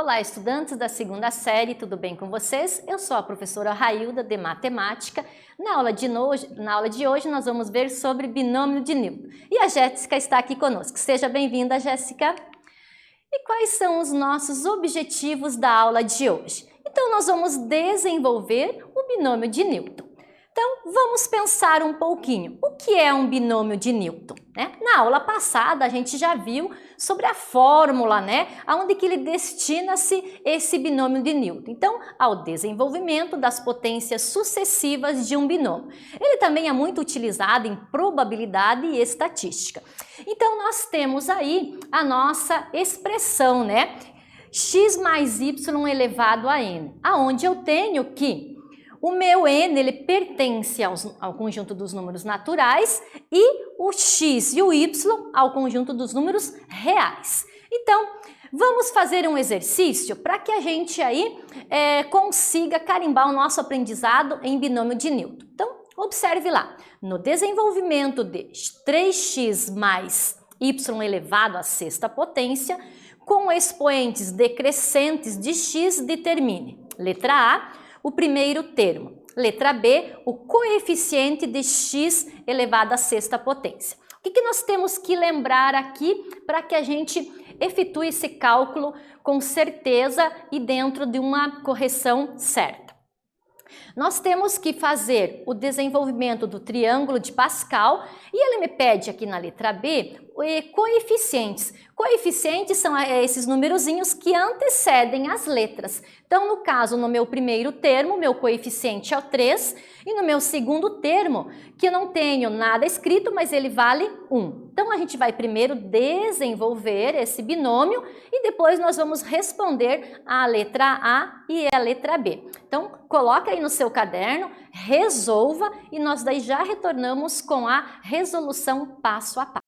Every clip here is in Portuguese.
Olá, estudantes da segunda série, tudo bem com vocês? Eu sou a professora Railda, de Matemática. Na aula de hoje, nós vamos ver sobre binômio de Newton. E a Jéssica está aqui conosco. Seja bem-vinda, Jéssica. E quais são os nossos objetivos da aula de hoje? Então, nós vamos desenvolver o binômio de Newton. Então, vamos pensar um pouquinho. O que é um binômio de Newton? Na aula passada, a gente já viu sobre a fórmula, aonde que ele destina-se esse binômio de Newton. Então, ao desenvolvimento das potências sucessivas de um binômio. Ele também é muito utilizado em probabilidade e estatística. Então, nós temos aí a nossa expressão, x mais y elevado a n, aonde eu tenho que o meu n, ele pertence ao conjunto dos números naturais e o x e o y ao conjunto dos números reais. Então, vamos fazer um exercício para que a gente aí consiga carimbar o nosso aprendizado em binômio de Newton. Então, observe lá, no desenvolvimento de 3x mais y elevado à sexta potência, com expoentes decrescentes de x, determine, letra A, o primeiro termo. Letra B, o coeficiente de x elevado à sexta potência. O que nós temos que lembrar aqui para que a gente efetue esse cálculo com certeza e dentro de uma correção certa? Nós temos que fazer o desenvolvimento do triângulo de Pascal e ele me pede aqui na letra B coeficientes. Coeficientes são esses numerozinhos que antecedem as letras. Então, no caso, no meu primeiro termo, meu coeficiente é o 3 e no meu segundo termo, que eu não tenho nada escrito, mas ele vale 1. Então, a gente vai primeiro desenvolver esse binômio e depois nós vamos responder a letra A e a letra B. Então, coloca aí no seu caderno, resolva e nós daí já retornamos com a resolução passo a passo.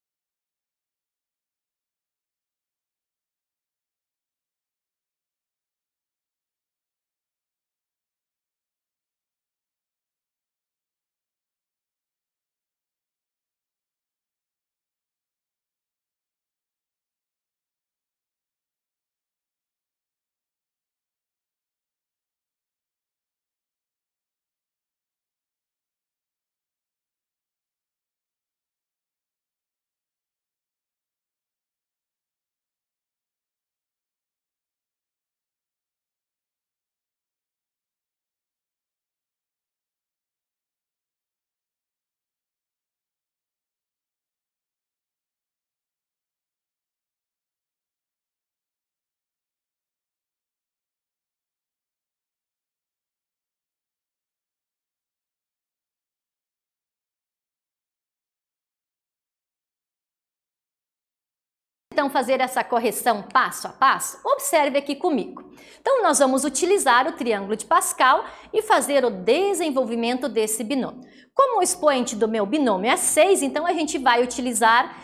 Então, fazer essa correção passo a passo, observe aqui comigo. Então, nós vamos utilizar o triângulo de Pascal e fazer o desenvolvimento desse binômio. Como o expoente do meu binômio é 6, então a gente vai utilizar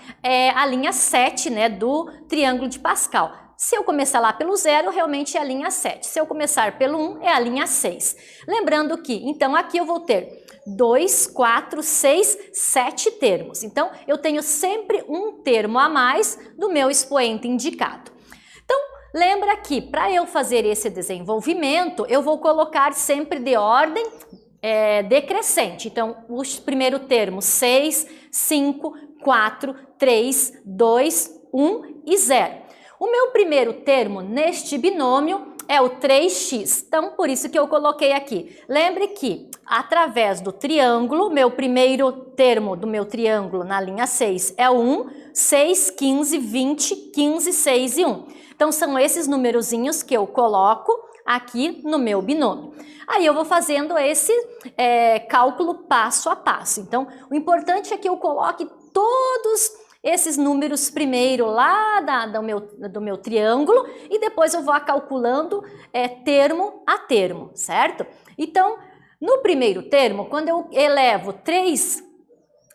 a linha 7 do triângulo de Pascal. Se eu começar lá pelo 0, realmente é a linha 7. Se eu começar pelo 1, é a linha 6. Lembrando que, então, aqui eu vou ter 2, 4, 6, 7 termos. Então, eu tenho sempre um termo a mais do meu expoente indicado. Então, lembra que para eu fazer esse desenvolvimento, eu vou colocar sempre de ordem decrescente. Então, o primeiro termo 6, 5, 4, 3, 2, 1 e 0. O meu primeiro termo neste binômio é o 3x, então por isso que eu coloquei aqui. Lembre que através do triângulo, meu primeiro termo do meu triângulo na linha 6 é o 1, 6, 15, 20, 15, 6 e 1. Então são esses numerozinhos que eu coloco aqui no meu binômio. Aí eu vou fazendo esse cálculo passo a passo. Então o importante é que eu coloque todos esses números primeiro lá do meu triângulo e depois eu vou calculando termo a termo, certo? Então, no primeiro termo, quando eu elevo 3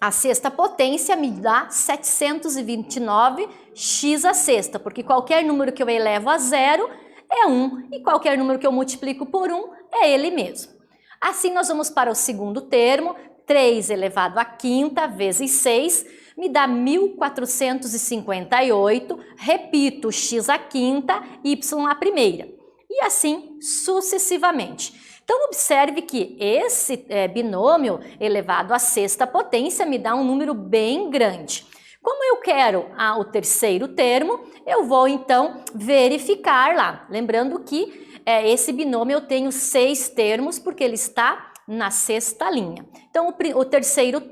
à sexta potência, me dá 729x à sexta, porque qualquer número que eu elevo a 0 é 1 e qualquer número que eu multiplico por 1 é ele mesmo. Assim, nós vamos para o segundo termo, 3 elevado à quinta vezes 6, me dá 1458, repito, x à quinta, y à primeira, e assim sucessivamente. Então, observe que esse binômio elevado à sexta potência me dá um número bem grande. Como eu quero o terceiro termo, eu vou então verificar lá. Lembrando que esse binômio eu tenho 6 termos porque ele está na sexta linha. Então, o terceiro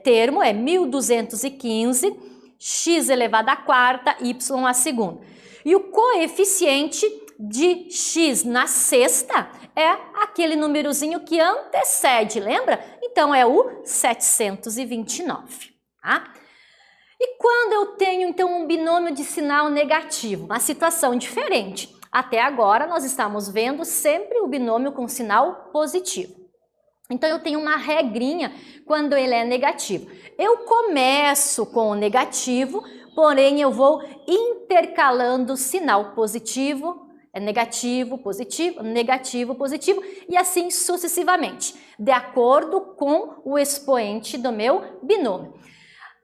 termo é 1215, x elevado à quarta, y à segunda. E o coeficiente de x na sexta é aquele númerozinho que antecede, lembra? Então, é o 729, tá? E quando eu tenho, então, um binômio de sinal negativo? Uma situação diferente. Até agora, nós estamos vendo sempre o binômio com sinal positivo. Então, eu tenho uma regrinha quando ele é negativo. Eu começo com o negativo, porém, eu vou intercalando sinal positivo, negativo, positivo, e assim sucessivamente, de acordo com o expoente do meu binômio.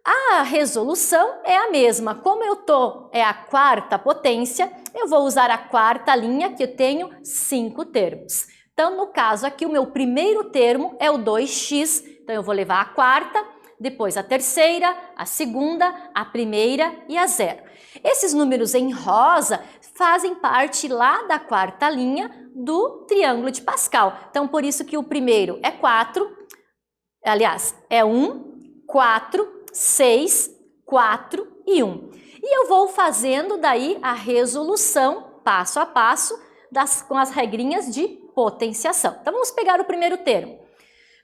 A resolução é a mesma. Como eu é a quarta potência, eu vou usar a quarta linha, que eu tenho 5 termos. Então, no caso aqui, o meu primeiro termo é o 2x, então eu vou levar a quarta, depois a terceira, a segunda, a primeira e a zero. Esses números em rosa fazem parte lá da quarta linha do triângulo de Pascal. Então, por isso que o primeiro é 4, aliás, é 1, 4, 6, 4 e 1. E eu vou fazendo daí a resolução, passo a passo, com as regrinhas de potenciação. Então, vamos pegar o primeiro termo.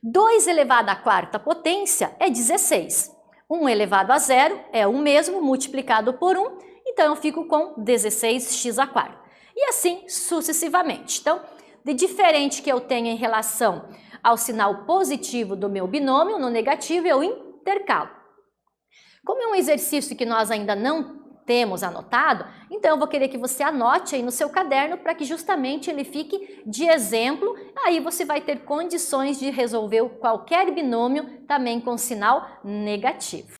2 elevado à quarta potência é 16. 1 elevado a zero é o mesmo, multiplicado por 1, então eu fico com 16x à quarta. E assim sucessivamente. Então, de diferente que eu tenho em relação ao sinal positivo do meu binômio, no negativo eu intercalo. Como é um exercício que nós ainda não temos anotado, então eu vou querer que você anote aí no seu caderno para que justamente ele fique de exemplo, aí você vai ter condições de resolver qualquer binômio também com sinal negativo.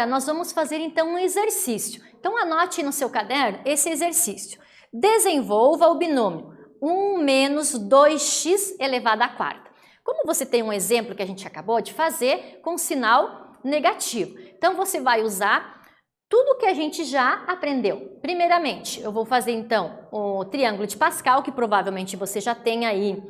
Nós vamos fazer então um exercício. Então anote no seu caderno esse exercício. Desenvolva o binômio 1 menos 2x elevado à quarta. Como você tem um exemplo que a gente acabou de fazer com sinal negativo, então você vai usar Tudo que a gente já aprendeu. Primeiramente, eu vou fazer então o triângulo de Pascal, que provavelmente você já tem aí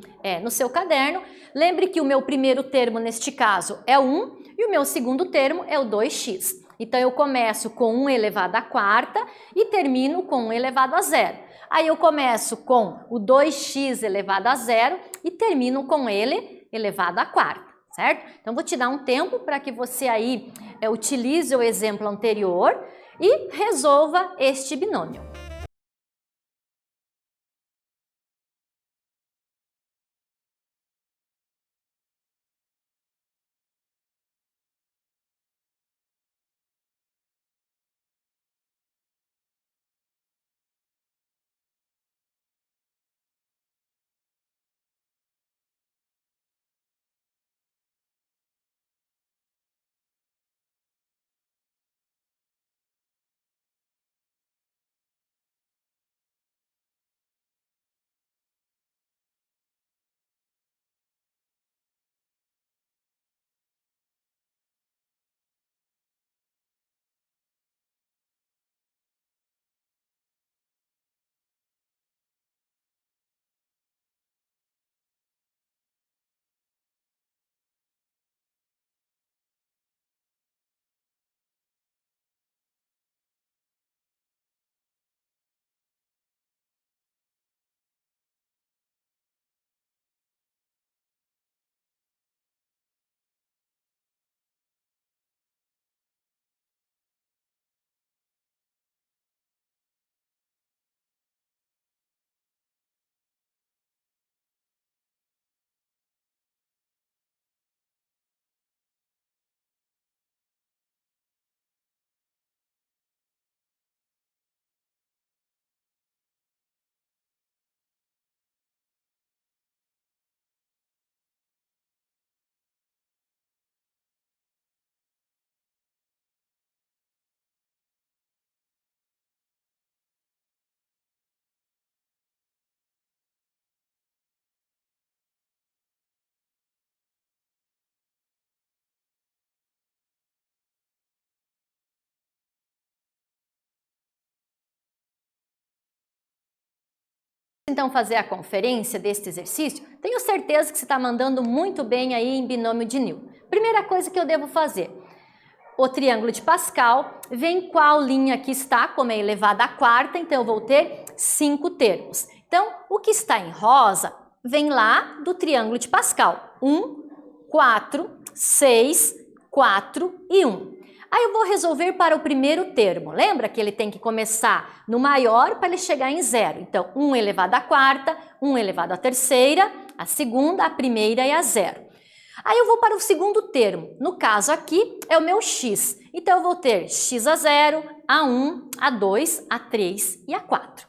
no seu caderno. Lembre que o meu primeiro termo neste caso é o 1 e o meu segundo termo é o 2x. Então eu começo com 1 elevado à quarta e termino com 1 elevado a zero. Aí eu começo com o 2x elevado a zero e termino com ele elevado à quarta. Certo? Então, vou te dar um tempo para que você aí utilize o exemplo anterior e resolva este binômio. Então, fazer a conferência deste exercício, tenho certeza que você está mandando muito bem aí em binômio de Newton. Primeira coisa que eu devo fazer, o triângulo de Pascal, vem qual linha que está, como é elevada à quarta, então eu vou ter 5 termos. Então, o que está em rosa vem lá do triângulo de Pascal, 1, 4, 6, 4 e 1. Aí eu vou resolver para o primeiro termo. Lembra que ele tem que começar no maior para ele chegar em zero. Então, 1 elevado à quarta, 1 elevado à terceira, a segunda, a primeira e a zero. Aí eu vou para o segundo termo. No caso aqui, é o meu x. Então, eu vou ter x a 0, a 1, a 2, a 3 e a 4.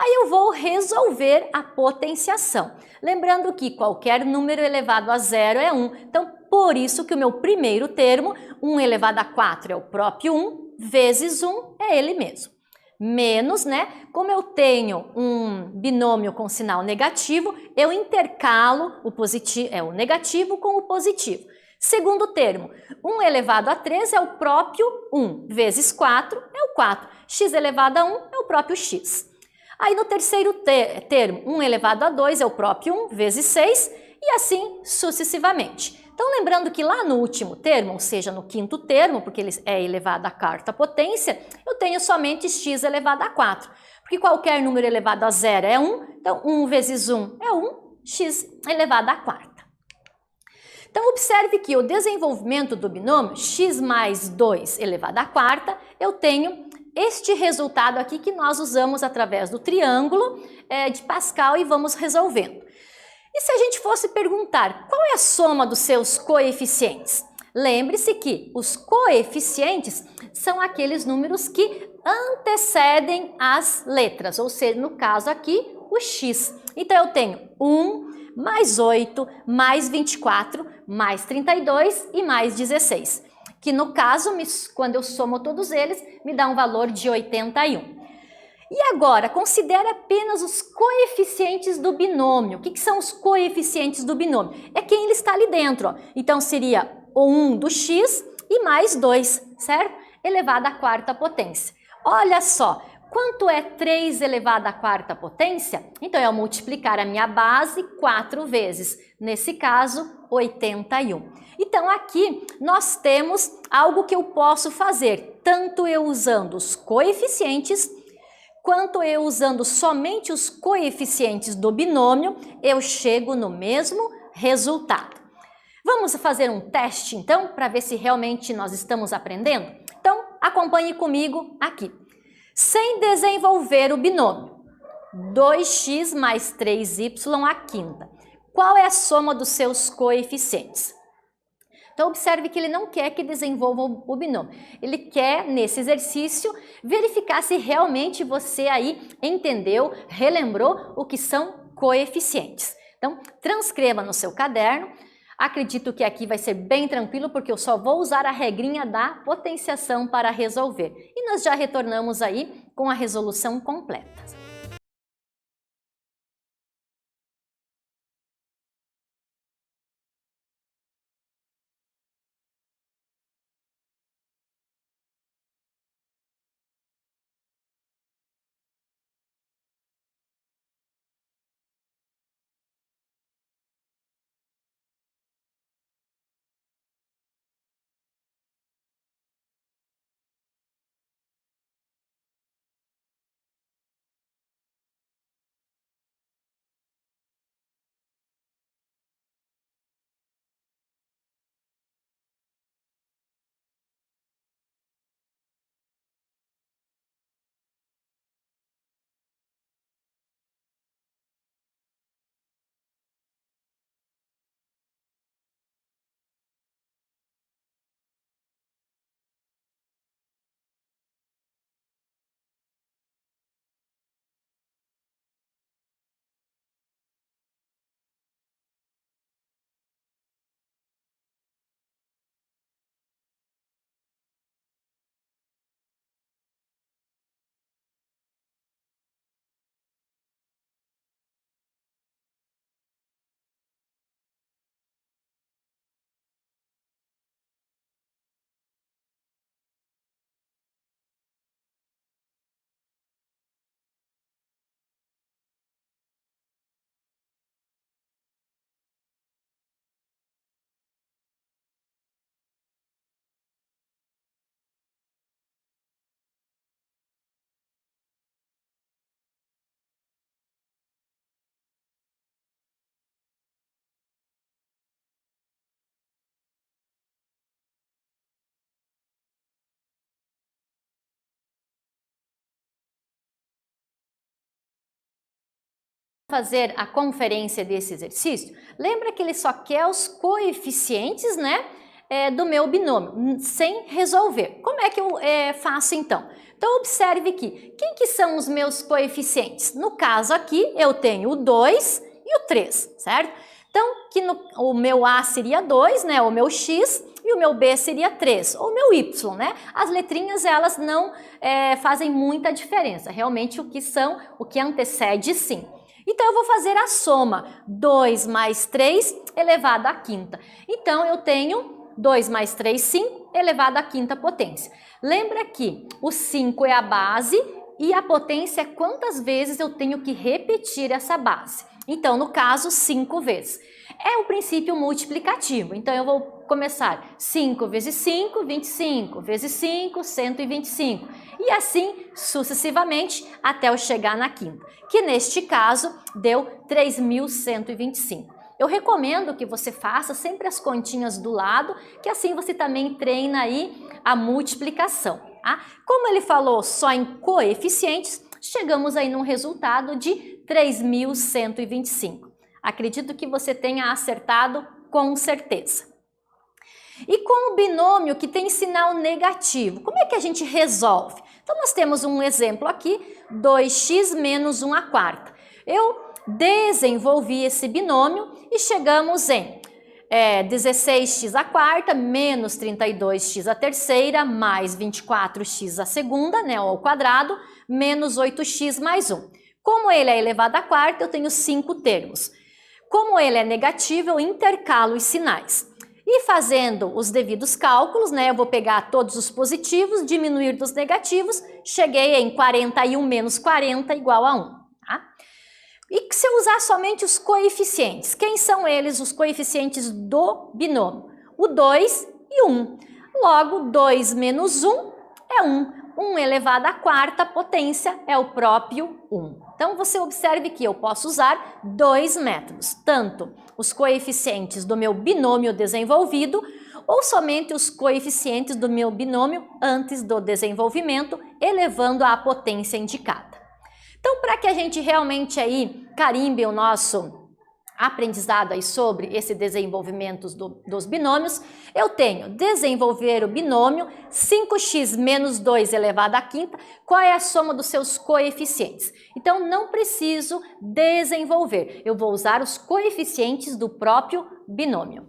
Aí eu vou resolver a potenciação. Lembrando que qualquer número elevado a zero é 1. Então, por isso que o meu primeiro termo, 1 elevado a 4 é o próprio 1, vezes 1 é ele mesmo. Menos, né? Como eu tenho um binômio com sinal negativo, eu intercalo o negativo com o positivo. Segundo termo, 1 elevado a 3 é o próprio 1, vezes 4 é o 4. X elevado a 1 é o próprio x. Aí no terceiro termo, 1 elevado a 2 é o próprio 1, vezes 6, e assim sucessivamente. Então, lembrando que lá no último termo, ou seja, no quinto termo, porque ele é elevado à quarta potência, eu tenho somente x elevado a 4. Porque qualquer número elevado a zero é 1, então 1 vezes 1 é 1, x elevado à quarta. Então, observe que o desenvolvimento do binômio x mais 2 elevado à quarta, eu tenho este resultado aqui que nós usamos através do triângulo de Pascal e vamos resolvendo. E se a gente fosse perguntar qual é a soma dos seus coeficientes? Lembre-se que os coeficientes são aqueles números que antecedem as letras, ou seja, no caso aqui, o x. Então, eu tenho 1, mais 8, mais 24, mais 32 e mais 16. Que no caso, quando eu somo todos eles, me dá um valor de 81. E agora, considere apenas os coeficientes do binômio. O que são os coeficientes do binômio? É quem ele está ali dentro. Ó. Então, seria o 1 do x e mais 2, certo? elevado à quarta potência. Olha só, quanto é 3 elevado à quarta potência? Então, eu vou multiplicar a minha base 4 vezes, nesse caso, 81. Então, aqui nós temos algo que eu posso fazer, tanto eu usando os coeficientes, quanto eu usando somente os coeficientes do binômio, eu chego no mesmo resultado. Vamos fazer um teste, então, para ver se realmente nós estamos aprendendo? Então, acompanhe comigo aqui. Sem desenvolver o binômio, 2x mais 3y à quinta. Qual é a soma dos seus coeficientes? Então, observe que ele não quer que desenvolva o binômio. Ele quer, nesse exercício, verificar se realmente você aí entendeu, relembrou o que são coeficientes. Então, transcreva no seu caderno. Acredito que aqui vai ser bem tranquilo, porque eu só vou usar a regrinha da potenciação para resolver. E nós já retornamos aí com a resolução completa. Fazer a conferência desse exercício, lembra que ele só quer os coeficientes, né, do meu binômio, sem resolver. Como é que eu faço então? Então observe aqui, quem que são os meus coeficientes? No caso aqui, eu tenho o 2 e o 3, certo? Então, o meu A seria 2, né, o meu X, e o meu B seria 3, ou o meu Y, né? As letrinhas, elas não fazem muita diferença, realmente o que antecede, sim. Então, eu vou fazer a soma, 2 mais 3 elevado à quinta. Então, eu tenho 2 mais 3, 5, elevado à quinta potência. Lembra que o 5 é a base e a potência é quantas vezes eu tenho que repetir essa base. Então, no caso, 5 vezes. É o princípio multiplicativo. Então, eu vou começar 5 vezes 5, 25, vezes 5, 125. E assim sucessivamente até eu chegar na quinta, que neste caso deu 3.125. Eu recomendo que você faça sempre as continhas do lado, que assim você também treina aí a multiplicação. Tá? Como ele falou só em coeficientes, chegamos aí num resultado de 3.125. Acredito que você tenha acertado com certeza. E com o binômio que tem sinal negativo, como é que a gente resolve? Então, nós temos um exemplo aqui, 2x menos 1 à quarta. Eu desenvolvi esse binômio e chegamos em 16x à quarta menos 32x à terceira mais 24x à segunda, né, ao quadrado, menos 8x mais 1. Como ele é elevado à quarta, eu tenho 5 termos. Como ele é negativo, eu intercalo os sinais. E fazendo os devidos cálculos, né, eu vou pegar todos os positivos, diminuir dos negativos, cheguei em 41 menos 40 igual a 1. Tá? E se eu usar somente os coeficientes, quem são eles, os coeficientes do binômio? O 2 e 1. Logo, 2 menos 1 é 1. 1 elevado à quarta potência é o próprio 1. Então, você observe que eu posso usar dois métodos, tanto os coeficientes do meu binômio desenvolvido ou somente os coeficientes do meu binômio antes do desenvolvimento, elevando à potência indicada. Então, para que a gente realmente aí carimbe o nosso aprendizado aí sobre esse desenvolvimento dos binômios, eu tenho desenvolver o binômio 5x menos 2 elevado à quinta, qual é a soma dos seus coeficientes? Então, não preciso desenvolver, eu vou usar os coeficientes do próprio binômio.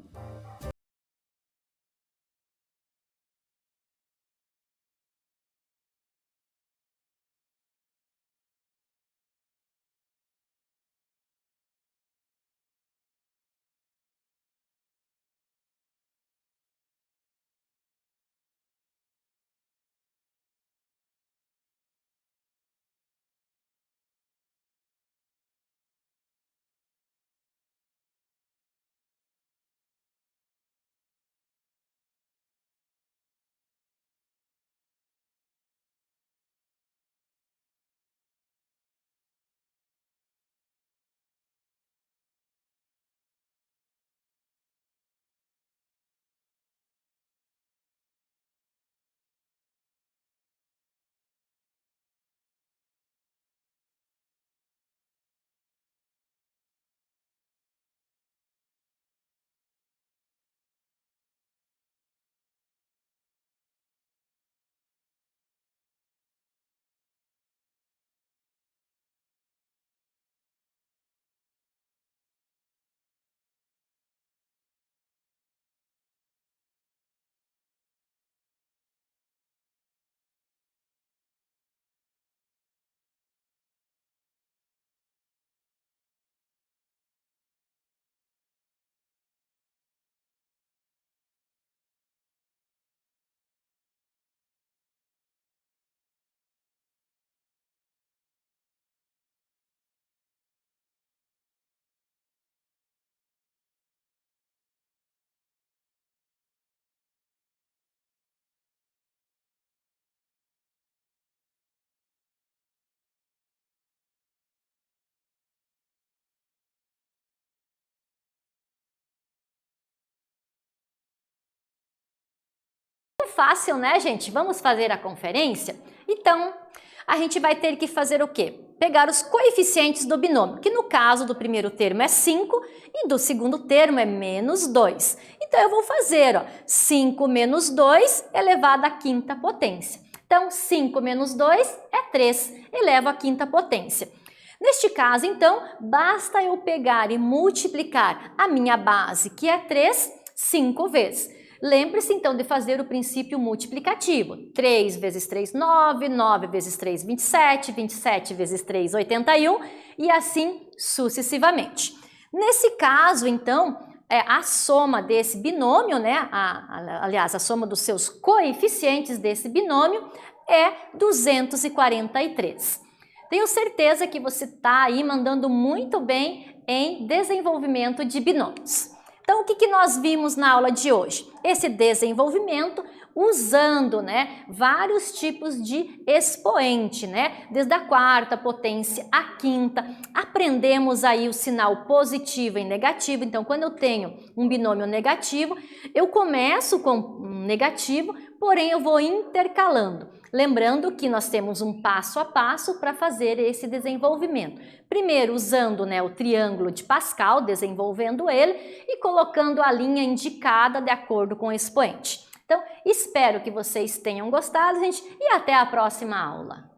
Fácil, né, gente? Vamos fazer a conferência? Então, a gente vai ter que fazer o quê? Pegar os coeficientes do binômio, que no caso do primeiro termo é 5 e do segundo termo é menos 2. Então, eu vou fazer, ó, 5 menos 2 elevado à quinta potência. Então, 5 menos 2 é 3, elevo à quinta potência. Neste caso, então, basta eu pegar e multiplicar a minha base, que é 3, 5 vezes. Lembre-se, então, de fazer o princípio multiplicativo. 3 vezes 3, 9, 9 vezes 3, 27, 27 vezes 3, 81 e assim sucessivamente. Nesse caso, então, a soma desse binômio, né, aliás, a soma dos seus coeficientes desse binômio é 243. Tenho certeza que você está aí mandando muito bem em desenvolvimento de binômios. Então, o que nós vimos na aula de hoje? Esse desenvolvimento usando, né, vários tipos de expoente, né, desde a quarta potência à quinta. Aprendemos aí o sinal positivo e negativo. Então, quando eu tenho um binômio negativo, eu começo com um negativo, porém eu vou intercalando. Lembrando que nós temos um passo a passo para fazer esse desenvolvimento. Primeiro, usando, né, o triângulo de Pascal, desenvolvendo ele e colocando a linha indicada de acordo com o expoente. Então, espero que vocês tenham gostado, gente, e até a próxima aula.